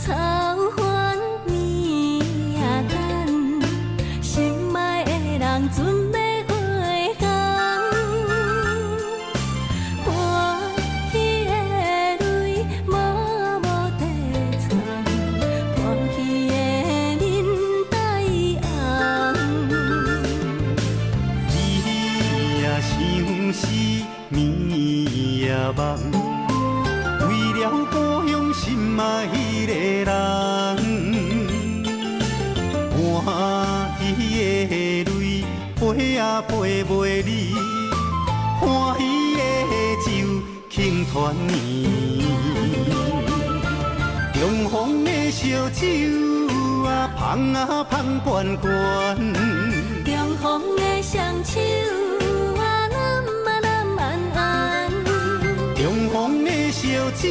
草原绵啊等，心爱的人准要回港。欢喜的泪默默地藏，欢喜的面带红。你也想死，眠也梦。为了故乡心爱迄个人，欢喜的泪陪啊陪袂离，欢喜的酒庆团圆。中风的烧酒啊，香啊香悬悬。中风的双手啊，揽啊揽安安。中风的烧酒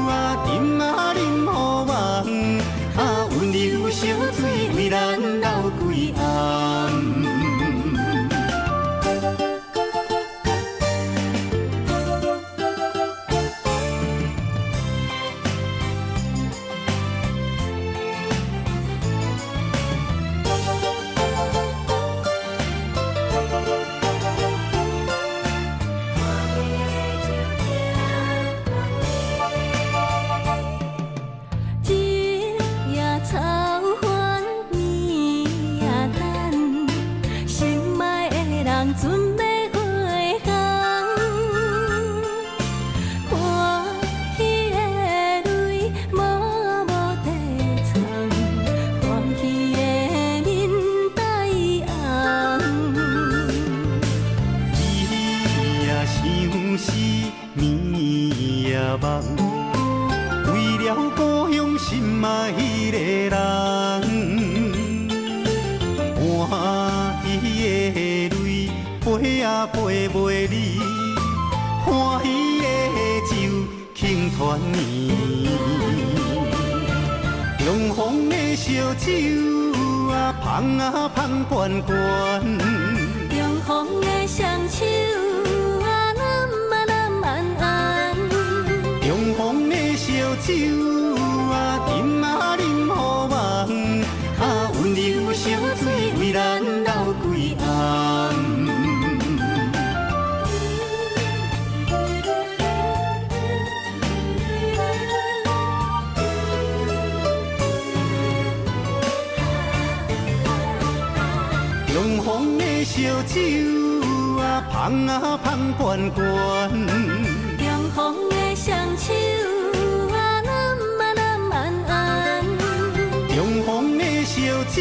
啊，啉啊啉好梦，啊温柔烧水为咱流规暗。草原绵啊等，心爱的人准要回港。欢喜的泪默默地藏，欢喜的面带红。你也想死，眠也梦。为了故乡心爱迄个人，欢喜的泪陪啊陪袂离，欢喜的酒庆团圆。中风的烧酒啊，香啊香悬悬。中风的双手啊，揽啊揽安安。中风的烧酒啊，啉啊啉好梦，啊温柔烧水为咱流规暗。中风的烧酒啊，香啊香悬悬。中风的双手啊，揽啊揽安安。中风的烧酒